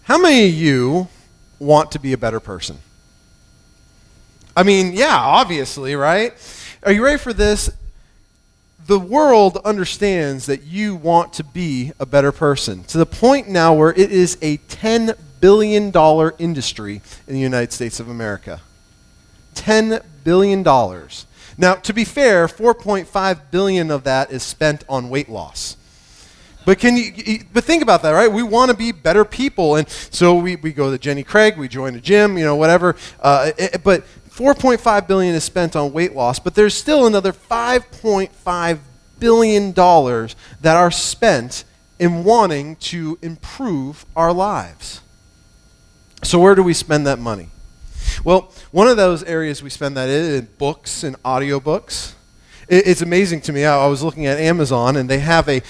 How many of you want to be a better person? I mean, yeah, obviously, right? Are you ready for this? The world understands that you want to be a better person to the point now where it is a $10 billion industry in the United States of America. $10 billion. Now, to be fair, 4.5 billion of that is spent on weight loss. But but think about that, right? We want to be better people, and so we go to Jenny Craig, we join a gym, whatever. But 4.5 billion is spent on weight loss, but there's still another 5.5 billion dollars that are spent in wanting to improve our lives. So where do we spend that money? Well, one of those areas we spend that in books and audiobooks. It's amazing to me. I was looking at Amazon, and they have a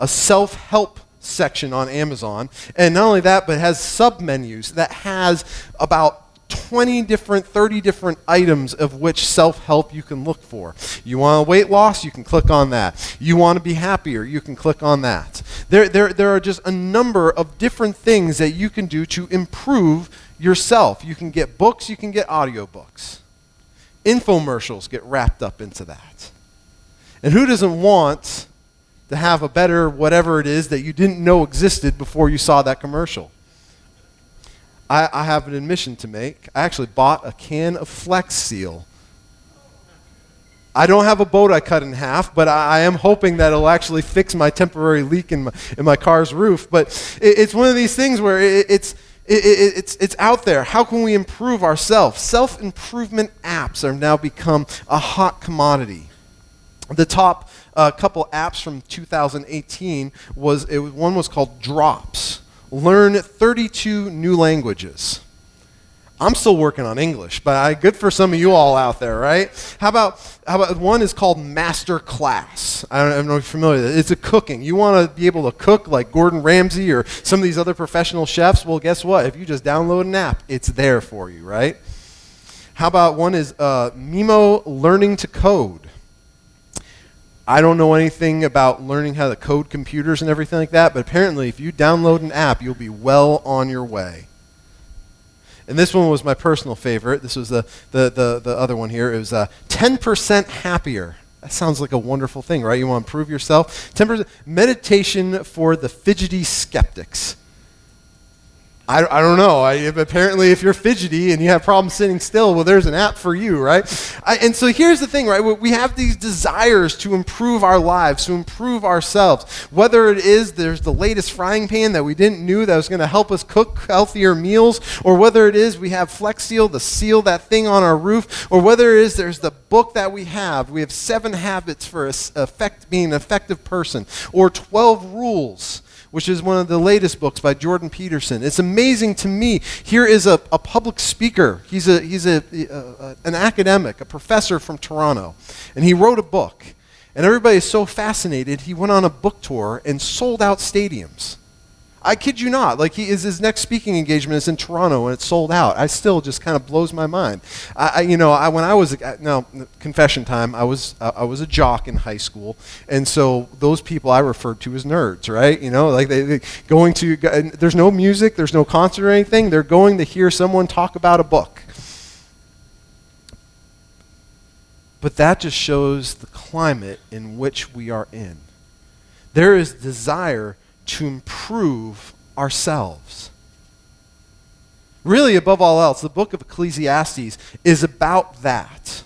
self-help section on Amazon. And not only that, but it has sub-menus that has about 30 different items of which self-help you can look for. You want weight loss? You can click on that. You want to be happier? You can click on that. There are just a number of different things that you can do to improve yourself. You can get books. You can get audiobooks. Infomercials get wrapped up into that. And who doesn't want to have a better whatever it is that you didn't know existed before you saw that commercial? I have an admission to make. I actually bought a can of Flex Seal. I don't have a boat I cut in half, but I am hoping that it'll actually fix my temporary leak in my car's roof. But it's one of these things where it's out there. How can we improve ourselves? Self-improvement apps have now become a hot commodity. The top couple apps from 2018 one was called Drops. Learn 32 new languages. I'm still working on English, but good for some of you all out there, right? How about one is called Master Class? I don't know if you're familiar with it. It's a cooking. You want to be able to cook like Gordon Ramsay or some of these other professional chefs? Well, guess what? If you just download an app, it's there for you, right? How about one is Mimo Learning to Code? I don't know anything about learning how to code computers and everything like that, but apparently if you download an app, you'll be well on your way. And this one was my personal favorite. This was the other one here. It was 10% happier. That sounds like a wonderful thing, right? You want to improve yourself? 10% meditation for the fidgety skeptics. I don't know. Apparently, if you're fidgety and you have problems sitting still, well, there's an app for you, right? And so here's the thing, right? We have these desires to improve our lives, to improve ourselves. Whether it is there's the latest frying pan that we didn't know that was going to help us cook healthier meals, or whether it is we have Flex Seal to seal that thing on our roof, or whether it is there's the book that we have 7 habits for being an effective person, or 12 rules, which is one of the latest books by Jordan Peterson. It's amazing to me. Here is a public speaker. He's an academic, a professor from Toronto, and he wrote a book. And everybody is so fascinated, he went on a book tour and sold out stadiums. I kid you not. Like his next speaking engagement is in Toronto, and it's sold out. I still just kind of blows my mind. Confession time. I was a jock in high school, and so those people I referred to as nerds, right? They going to. There's no music, there's no concert or anything. They're going to hear someone talk about a book. But that just shows the climate in which we are in. There is desire to improve ourselves. Really, above all else, the book of Ecclesiastes is about that.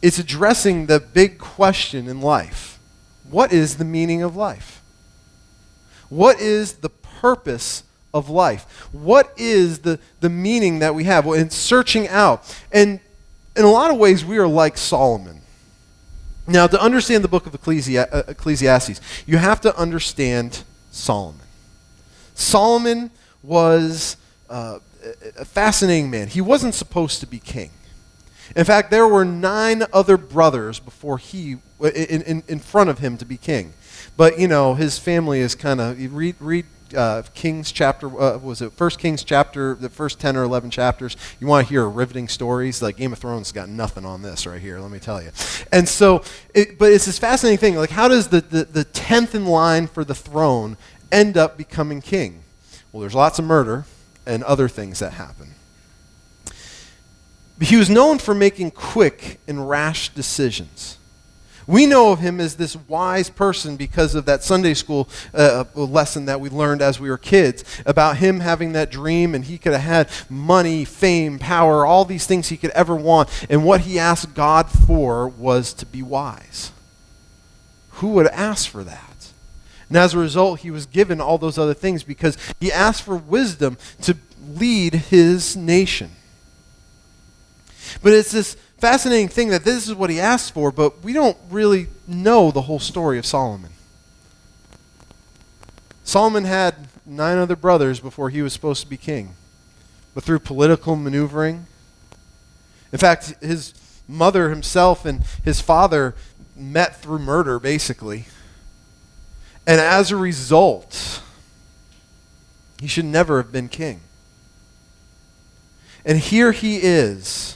It's addressing the big question in life. What is the meaning of life? What is the purpose of life? What is the meaning that we have? Well, in searching out. And in a lot of ways, we are like Solomon. Now, to understand the book of Ecclesiastes, you have to understand Solomon. Solomon was a fascinating man. He wasn't supposed to be king. In fact, there were 9 other brothers before he, in front of him to be king. But, his family is kind of, you read Kings chapter, was it 1 Kings chapter, the first 10 or 11 chapters, you want to hear riveting stories, like Game of Thrones got nothing on this right here, let me tell you. And so, but it's this fascinating thing, like how does the 10th in line for the throne end up becoming king? Well, there's lots of murder and other things that happen. But he was known for making quick and rash decisions. We know of him as this wise person because of that Sunday school lesson that we learned as we were kids about him having that dream, and he could have had money, fame, power, all these things he could ever want. And what he asked God for was to be wise. Who would ask for that? And as a result, he was given all those other things because he asked for wisdom to lead his nation. But it's this fascinating thing that this is what he asked for, but we don't really know the whole story of Solomon. Solomon had 9 other brothers before he was supposed to be king. But through political maneuvering, in fact, his mother himself and his father met through murder, basically. And as a result, he should never have been king. And here he is.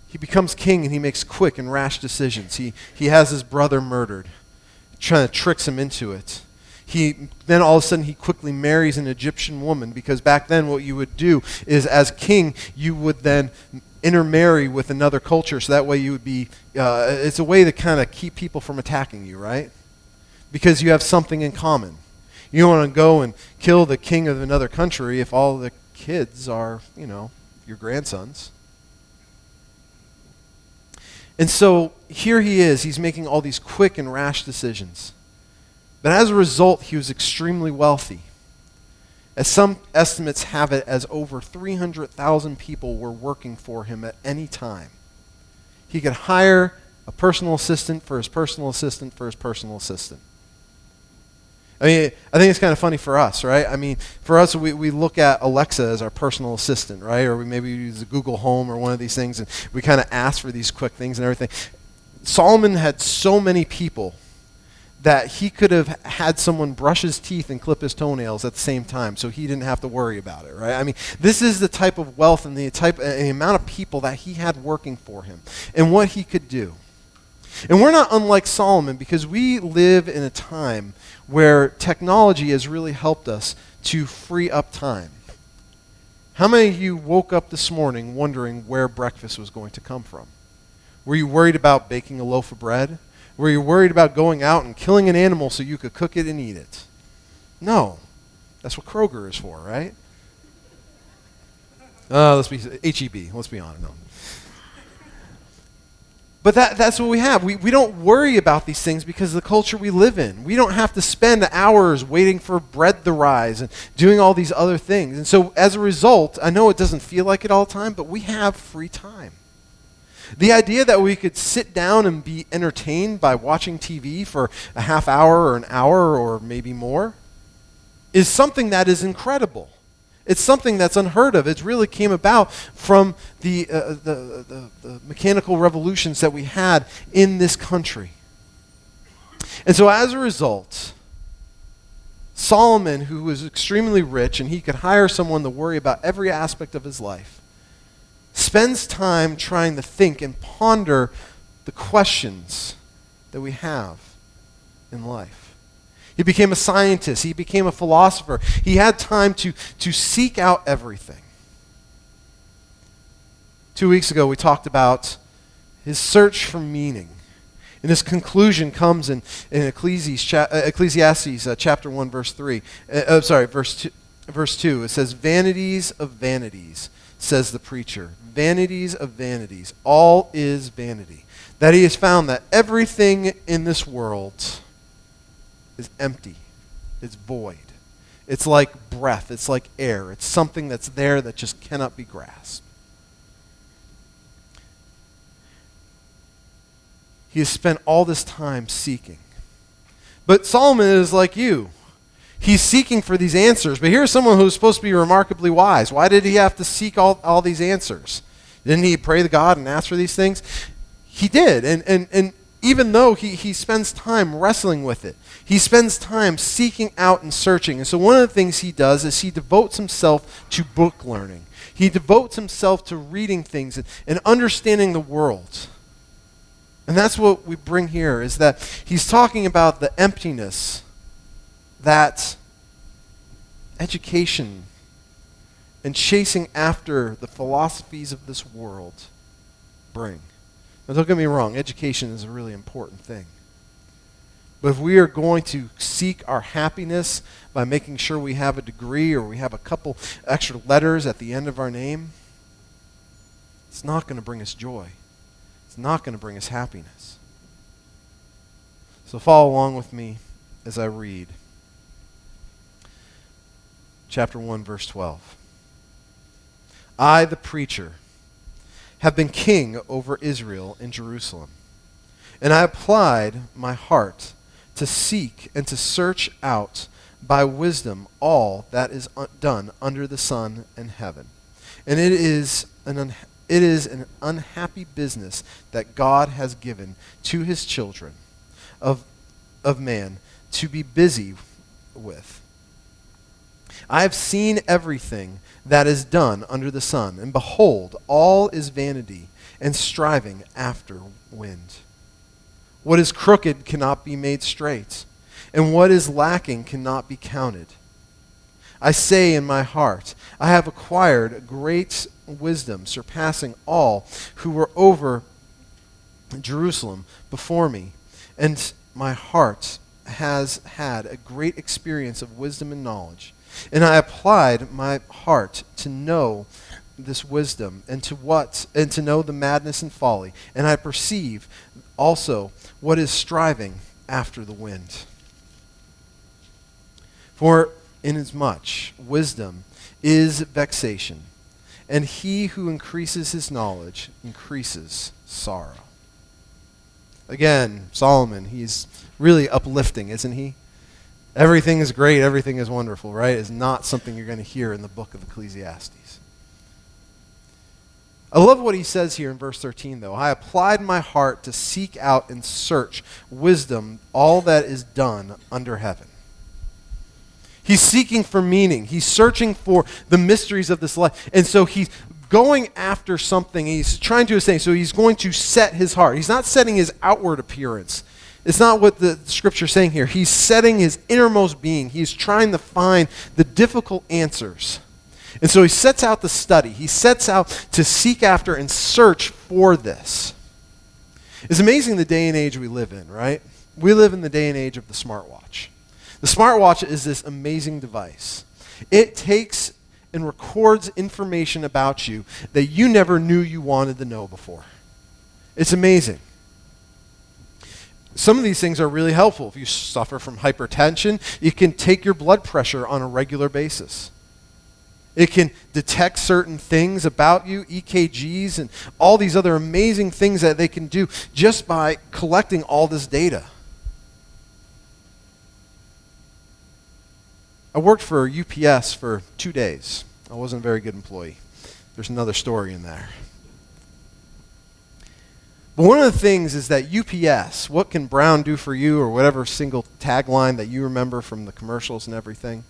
He becomes king and he makes quick and rash decisions. He has his brother murdered, trying to trick him into it. Then all of a sudden he quickly marries an Egyptian woman, because back then what you would do is as king you would then intermarry with another culture, so that way you would be, it's a way to kind of keep people from attacking you, right? Because you have something in common. You don't want to go and kill the king of another country if all the kids are, your grandsons. And so here he is. He's making all these quick and rash decisions. But as a result, he was extremely wealthy. As some estimates have it, as over 300,000 people were working for him at any time. He could hire a personal assistant for his personal assistant for his personal assistant. I mean, I think it's kind of funny for us, right? I mean, for us, we look at Alexa as our personal assistant, right? Or we maybe use the Google Home or one of these things, and we kind of ask for these quick things and everything. Solomon had so many people that he could have had someone brush his teeth and clip his toenails at the same time, so he didn't have to worry about it, right? I mean, this is the type of wealth and the amount of people that he had working for him and what he could do. And we're not unlike Solomon, because we live in a time where technology has really helped us to free up time. How many of you woke up this morning wondering where breakfast was going to come from? Were you worried about baking a loaf of bread? Were you worried about going out and killing an animal so you could cook it and eat it? No. That's what Kroger is for, right? Let's be H-E-B. Let's be honest. No. But that's what we have. We don't worry about these things because of the culture we live in. We don't have to spend hours waiting for bread to rise and doing all these other things. And so as a result, I know it doesn't feel like it all the time, but we have free time. The idea that we could sit down and be entertained by watching TV for a half hour or an hour or maybe more is something that is incredible. It's something that's unheard of. It really came about from the mechanical revolutions that we had in this country. And so as a result, Solomon, who was extremely rich and he could hire someone to worry about every aspect of his life, spends time trying to think and ponder the questions that we have in life. He became a scientist. He became a philosopher. He had time to seek out everything. 2 weeks ago, we talked about his search for meaning. And his conclusion comes in Ecclesiastes chapter 1, verse 3. Verse 2. It says, "Vanities of vanities, says the preacher. Vanities of vanities. All is vanity. That he has found that everything in this world is empty. It's void. It's like breath. It's like air. It's something that's there that just cannot be grasped." He has spent all this time seeking. But Solomon is like you. He's seeking for these answers. But here's someone who's supposed to be remarkably wise. Why did he have to seek all these answers? Didn't he pray to God and ask for these things? He did. And even though he spends time wrestling with it, he spends time seeking out and searching. And so one of the things he does is he devotes himself to book learning. He devotes himself to reading things and understanding the world. And that's what we bring here, is that he's talking about the emptiness that education and chasing after the philosophies of this world bring. Now, don't get me wrong, education is a really important thing. But if we are going to seek our happiness by making sure we have a degree or we have a couple extra letters at the end of our name, it's not going to bring us joy. It's not going to bring us happiness. So follow along with me as I read. Chapter 1, verse 12. I, the preacher, have been king over Israel in Jerusalem, and I applied my heart to seek and to search out by wisdom all that is done under the sun and heaven. And it is an unhappy business that God has given to his children of man to be busy with. I have seen everything that is done under the sun, and behold, all is vanity and striving after wind. What is crooked cannot be made straight, and what is lacking cannot be counted. I say in my heart, I have acquired great wisdom, surpassing all who were over Jerusalem before me, and my heart has had a great experience of wisdom and knowledge. And I applied my heart to know this wisdom and to know the madness and folly. And I perceive also what is striving after the wind. For inasmuch wisdom is vexation, and he who increases his knowledge increases sorrow. Again, Solomon, he's really uplifting, isn't he? Everything is great, everything is wonderful, right? It's not something you're going to hear in the book of Ecclesiastes. I love what he says here in verse 13, though. I applied my heart to seek out and search wisdom, all that is done under heaven. He's seeking for meaning. He's searching for the mysteries of this life. And so he's going after something. He's trying to attain. So he's going to set his heart. He's not setting his outward appearance. It's not what the scripture is saying here. He's setting his innermost being. He's trying to find the difficult answers. And so he sets out to study. He sets out to seek after and search for this. It's amazing the day and age we live in, right? We live in the day and age of the smartwatch. The smartwatch is this amazing device. It takes and records information about you that you never knew you wanted to know before. It's amazing. Some of these things are really helpful. If you suffer from hypertension, it can take your blood pressure on a regular basis. It can detect certain things about you, EKGs, and all these other amazing things that they can do just by collecting all this data. I worked for UPS for 2 days. I wasn't a very good employee. There's another story in there. But one of the things is that UPS, what can Brown do for you, or whatever single tagline that you remember from the commercials and everything,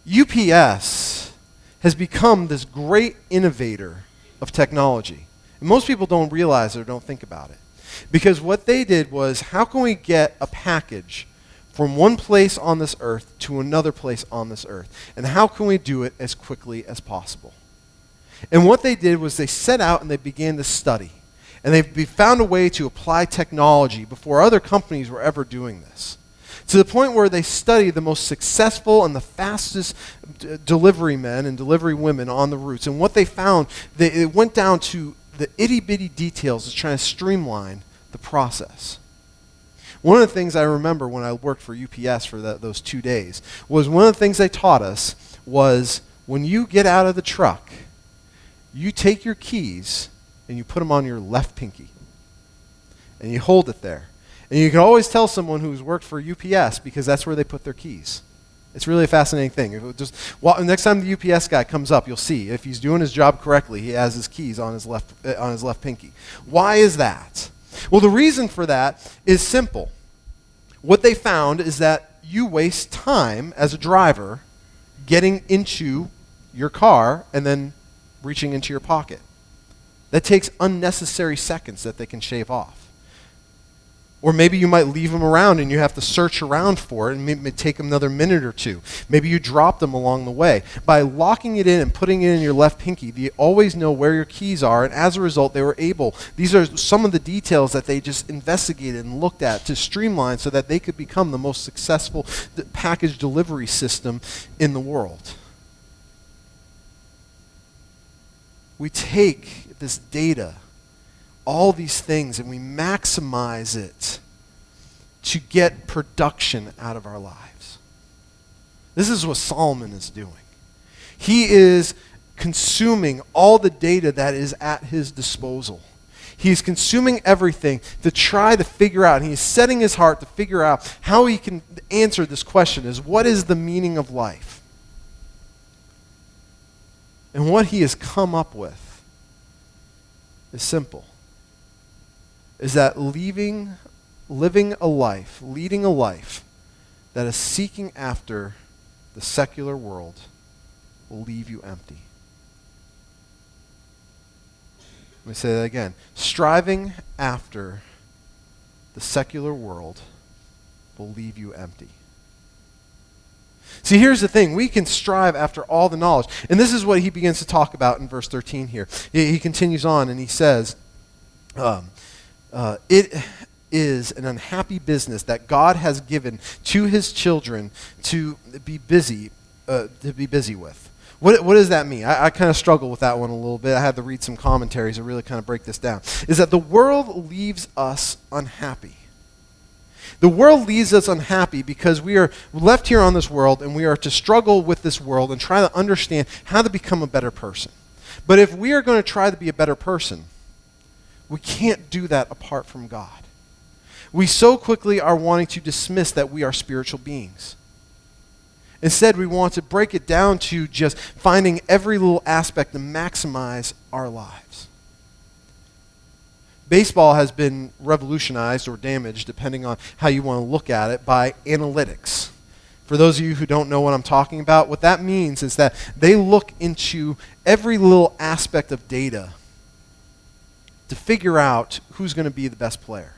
UPS has become this great innovator of technology. And most people don't realize it or don't think about it. Because what they did was, how can we get a package from one place on this earth to another place on this earth? And how can we do it as quickly as possible? And what they did was they set out and they began to study. And they found a way to apply technology before other companies were ever doing this. To the point where they studied the most successful and the fastest delivery men and delivery women on the routes. And what they found, it went down to the itty-bitty details of trying to streamline the process. One of the things I remember when I worked for UPS for those 2 days was one of the things they taught us was, when you get out of the truck, you take your keys and you put them on your left pinky. And you hold it there. And you can always tell someone who's worked for UPS because that's where they put their keys. It's really a fascinating thing. Next time the UPS guy comes up, you'll see if he's doing his job correctly, he has his keys on his left pinky. Why is that? Well, the reason for that is simple. What they found is that you waste time as a driver getting into your car and then reaching into your pocket. That takes unnecessary seconds that they can shave off. Or maybe you might leave them around and you have to search around for it, and maybe take another minute or two. Maybe you drop them along the way. By locking it in and putting it in your left pinky, you always know where your keys are, and as a result, these are some of the details that they just investigated and looked at to streamline so that they could become the most successful package delivery system in the world. We take this data, all these things, and we maximize it to get production out of our lives. This is what Solomon is doing. He is consuming all the data that is at his disposal. He's consuming everything to try to figure out, and he's setting his heart to figure out how he can answer this question, is what is the meaning of life? And what he has come up with is simple. Is that leading a life that is seeking after the secular world will leave you empty. Let me say that again. Striving after the secular world will leave you empty. See, here's the thing. We can strive after all the knowledge. And this is what he begins to talk about in verse 13 here. He continues on and he says, it is an unhappy business that God has given to his children to be busy with. What does that mean? I kind of struggle with that one a little bit. I had to read some commentaries to really kind of break this down. Is that the world leaves us unhappy. The world leaves us unhappy because we are left here on this world and we are to struggle with this world and try to understand how to become a better person. But if we are going to try to be a better person, we can't do that apart from God. We so quickly are wanting to dismiss that we are spiritual beings. Instead, we want to break it down to just finding every little aspect to maximize our lives. Baseball has been revolutionized or damaged, depending on how you want to look at it, by analytics. For those of you who don't know what I'm talking about, what that means is that they look into every little aspect of data to figure out who's going to be the best player.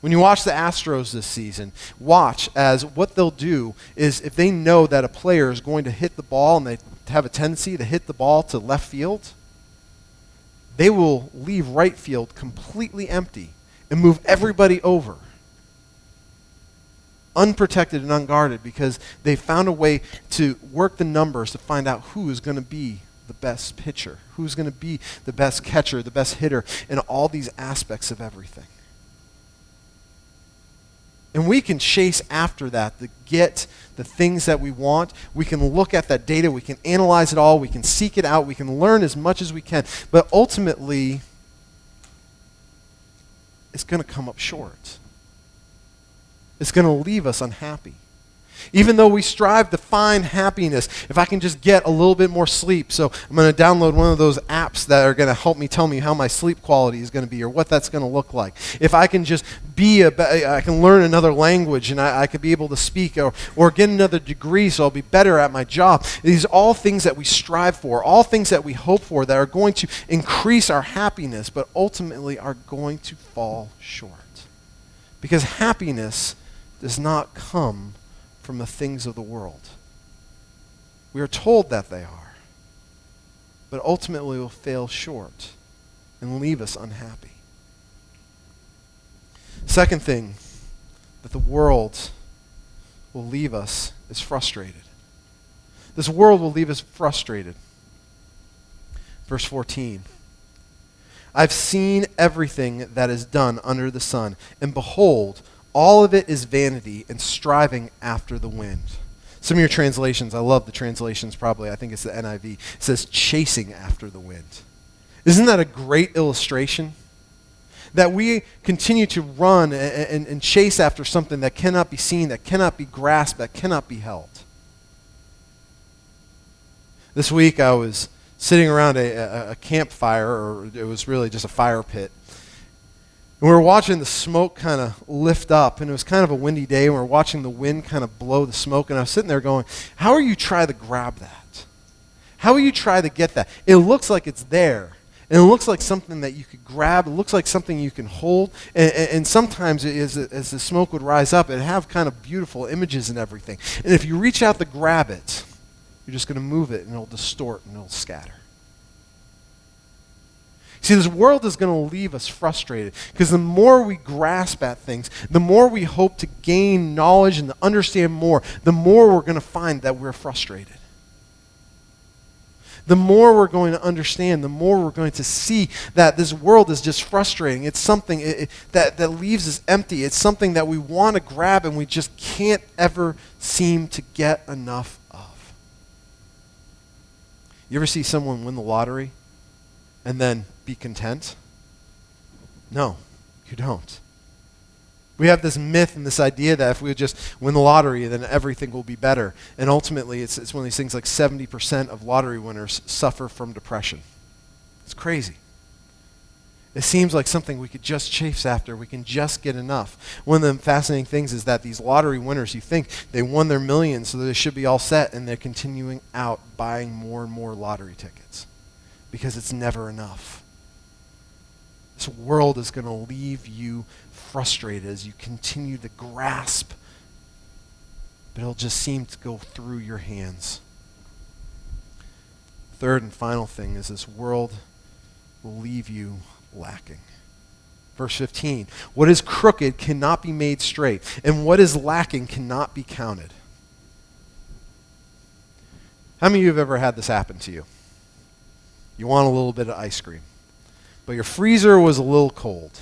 When you watch the Astros this season, watch as what they'll do is if they know that a player is going to hit the ball and they have a tendency to hit the ball to left field, they will leave right field completely empty and move everybody over, unprotected and unguarded, because they found a way to work the numbers to find out who is going to be the best pitcher, who's going to be the best catcher, the best hitter, and all these aspects of everything. And we can chase after that to get the things that we want. We can look at that data. We can analyze it all. We can seek it out. We can learn as much as we can. But ultimately, it's going to come up short. It's going to leave us unhappy. Even though we strive to find happiness, if I can just get a little bit more sleep, so I'm going to download one of those apps that are going to help me tell me how my sleep quality is going to be or what that's going to look like. If I can just I can learn another language and I could be able to speak or get another degree so I'll be better at my job. These are all things that we strive for, all things that we hope for that are going to increase our happiness, but ultimately are going to fall short. Because happiness does not come from the things of the world. We are told that they are, but ultimately will fail short and leave us unhappy. Second thing that the world will leave us is frustrated. This world will leave us frustrated. Verse 14. I've seen everything that is done under the sun, and behold, all of it is vanity and striving after the wind. Some of your translations, I love the translations probably, I think it's the NIV, it says chasing after the wind. Isn't that a great illustration? That we continue to run and chase after something that cannot be seen, that cannot be grasped, that cannot be held. This week I was sitting around a campfire, or it was really just a fire pit. And we were watching the smoke kind of lift up, and it was kind of a windy day, and we were watching the wind kind of blow the smoke, and I was sitting there going, how are you trying to grab that? How will you try to get that? It looks like it's there, And it looks like something that you could grab. It looks like something you can hold. And sometimes as the smoke would rise up, it'd have kind of beautiful images and everything. And if you reach out to grab it, you're just going to move it, and it'll distort, and it'll scatter. See, this world is going to leave us frustrated because the more we grasp at things, the more we hope to gain knowledge and to understand more, the more we're going to find that we're frustrated. The more we're going to understand, the more we're going to see that this world is just frustrating. It's something that leaves us empty. It's something that we want to grab and we just can't ever seem to get enough of. You ever see someone win the lottery and then be content? No, you don't. We have this myth and this idea that if we just win the lottery, then everything will be better. And ultimately, it's one of these things like 70% of lottery winners suffer from depression. It's crazy. It seems like something we could just chase after. We can just get enough. One of the fascinating things is that these lottery winners, you think they won their millions, so they should be all set, and they're continuing out buying more and more lottery tickets because it's never enough. This world is going to leave you frustrated as you continue to grasp, but it'll just seem to go through your hands. Third and final thing is this world will leave you lacking. Verse 15, what is crooked cannot be made straight, and what is lacking cannot be counted. How many of you have ever had this happen to you? You want a little bit of ice cream, but your freezer was a little cold.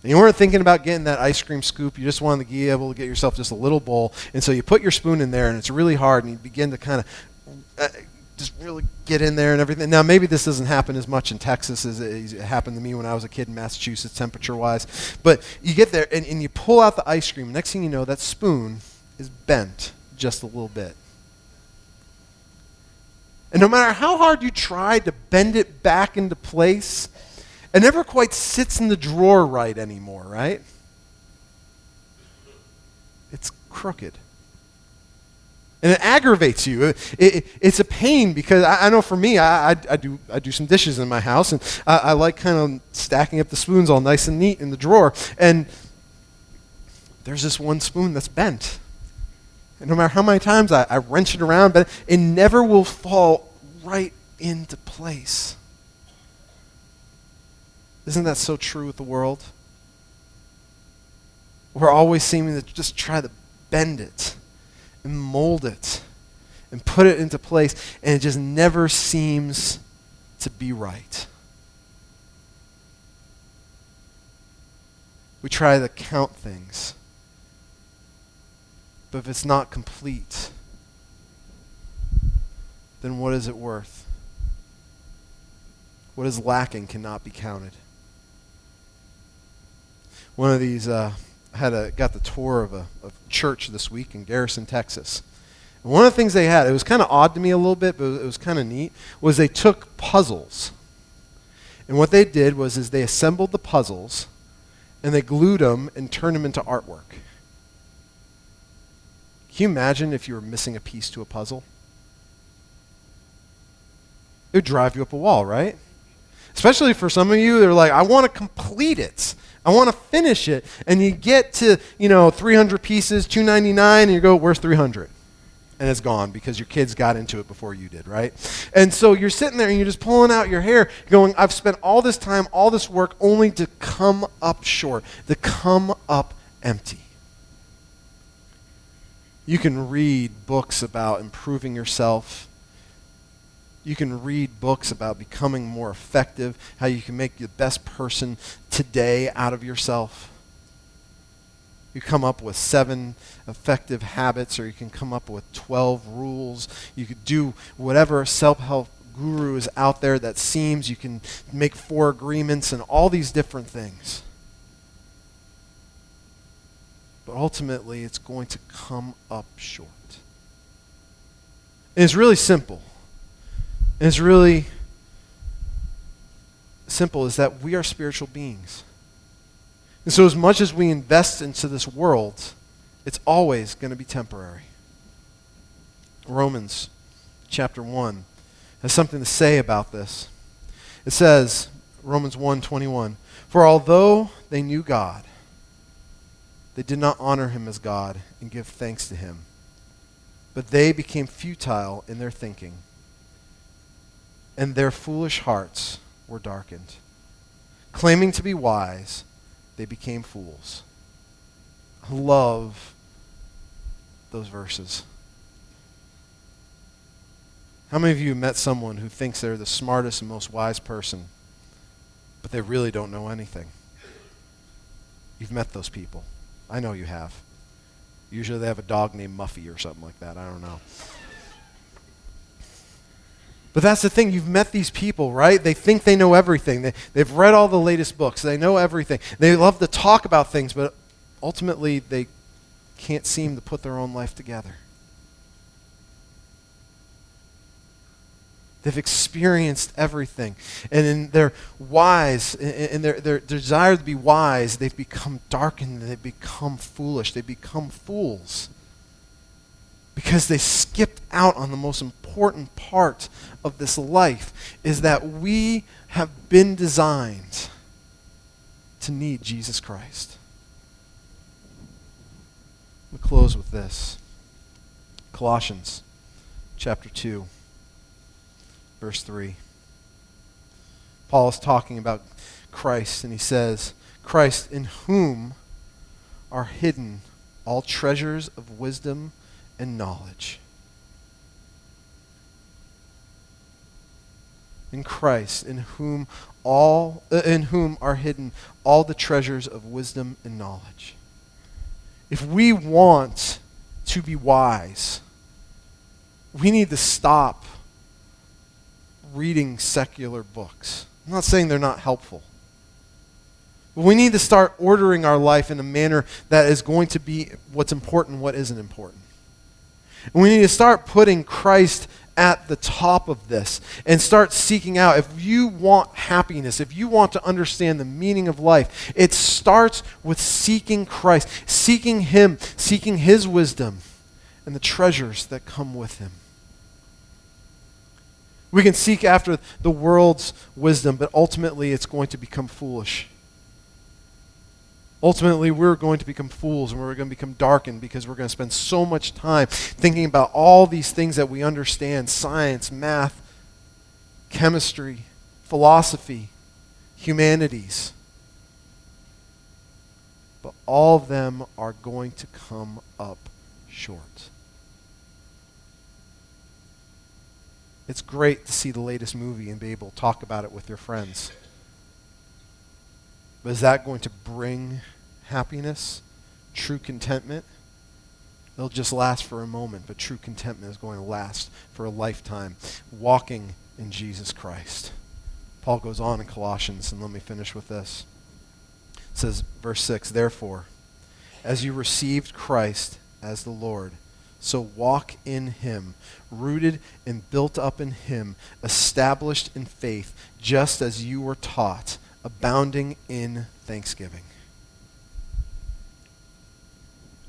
And you weren't thinking about getting that ice cream scoop. You just wanted to be able to get yourself just a little bowl. And so you put your spoon in there, and it's really hard, and you begin to kind of just really get in there and everything. Now, maybe this doesn't happen as much in Texas as it happened to me when I was a kid in Massachusetts, temperature-wise. But you get there, and you pull out the ice cream. Next thing you know, that spoon is bent just a little bit. And no matter how hard you try to bend it back into place, it never quite sits in the drawer right anymore, right? It's crooked. And it aggravates you. It's a pain because I know for me, I do some dishes in my house, and I like kind of stacking up the spoons all nice and neat in the drawer. And there's this one spoon that's bent. And no matter how many times I wrench it around, but it never will fall right into place. Isn't that so true with the world? We're always seeming to just try to bend it and mold it and put it into place, and it just never seems to be right. We try to count things, but if it's not complete, then what is it worth? What is lacking cannot be counted. One of these, got the tour of a church this week in Garrison, Texas. And one of the things they had, it was kind of odd to me a little bit, but it was kind of neat, was they took puzzles. And what they did was they assembled the puzzles, and they glued them and turned them into artwork. Can you imagine if you were missing a piece to a puzzle? It would drive you up a wall, right? Especially for some of you, they're like, I want to complete it. I want to finish it. And you get to, 300 pieces, $2.99, and you go, where's 300? And it's gone because your kids got into it before you did, right? And so you're sitting there and you're just pulling out your hair going, I've spent all this time, all this work only to come up short, to come up empty. You can read books about improving yourself. You can read books about becoming more effective, how you can make the best person today out of yourself. You come up with 7 effective habits, or you can come up with 12 rules. You could do whatever self-help guru is out there that seems. You can make 4 agreements and all these different things. But ultimately, it's going to come up short. And it's really simple. And it's really simple, is that we are spiritual beings. And so as much as we invest into this world, it's always going to be temporary. Romans chapter 1 has something to say about this. It says, Romans 1:21. For although they knew God, they did not honor him as God and give thanks to him. But they became futile in their thinking, and their foolish hearts were darkened. Claiming to be wise, they became fools. I love those verses. How many of you have met someone who thinks they're the smartest and most wise person, but they really don't know anything? You've met those people. I know you have. Usually they have a dog named Muffy or something like that. I don't know. But that's the thing. You've met these people, right? They think they know everything. They've read all the latest books. They know everything. They love to talk about things, but ultimately they can't seem to put their own life together. They've experienced everything. And in their wise, in their desire to be wise, they've become darkened, they've become foolish, they become fools. Because they skipped out on the most important part of this life, is that we have been designed to need Jesus Christ. We'll close with this. Colossians chapter 2. Verse 3. Paul is talking about Christ, and he says, Christ, in whom are hidden all treasures of wisdom and knowledge. In Christ, in whom are hidden all the treasures of wisdom and knowledge. If we want to be wise, we need to stop reading secular books. I'm not saying they're not helpful. But we need to start ordering our life in a manner that is going to be what's important, what isn't important. And we need to start putting Christ at the top of this and start seeking out. If you want happiness, if you want to understand the meaning of life, it starts with seeking Christ, seeking him, seeking his wisdom and the treasures that come with him. We can seek after the world's wisdom, but ultimately it's going to become foolish. Ultimately, we're going to become fools, and we're going to become darkened because we're going to spend so much time thinking about all these things that we understand: science, math, chemistry, philosophy, humanities. But all of them are going to come up short. It's great to see the latest movie and be able to talk about it with your friends. But is that going to bring happiness, true contentment? It'll just last for a moment, but true contentment is going to last for a lifetime, walking in Jesus Christ. Paul goes on in Colossians, and let me finish with this. It says, verse 6, therefore, as you received Christ as the Lord, so walk in him, rooted and built up in him, established in faith, just as you were taught, abounding in thanksgiving.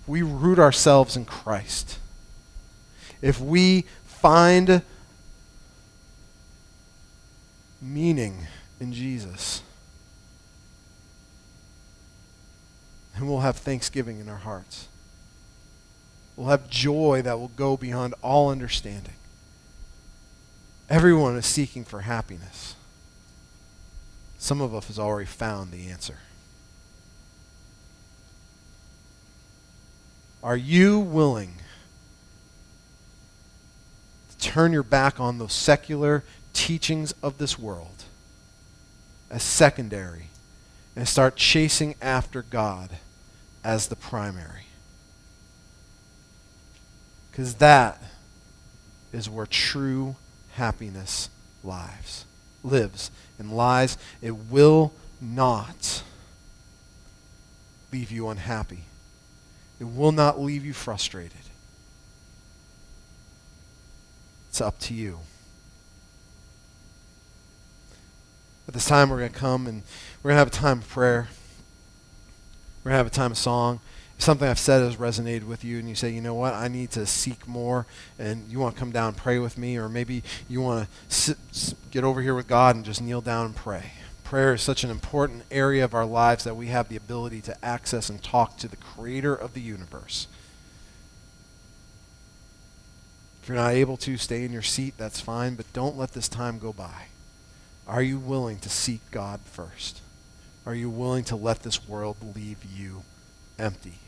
We root ourselves in Christ. If we find meaning in Jesus, then we'll have thanksgiving in our hearts. We'll have joy that will go beyond all understanding. Everyone is seeking for happiness. Some of us has already found the answer. Are you willing to turn your back on those secular teachings of this world as secondary and start chasing after God as the primary? Because that is where true happiness lives and lies. It will not leave you unhappy. It will not leave you frustrated. It's up to you. At this time, we're going to come and we're going to have a time of prayer. We're going to have a time of song. If something I've said has resonated with you and you say, you know what, I need to seek more, and you want to come down and pray with me, or maybe you want to get over here with God and just kneel down and pray prayer is such an important area of our lives that we have the ability to access and talk to the creator of the universe. If you're not able to, stay in your seat, that's fine, but don't let this time go by. Are you willing to seek God first? Are you willing to let this world leave you empty?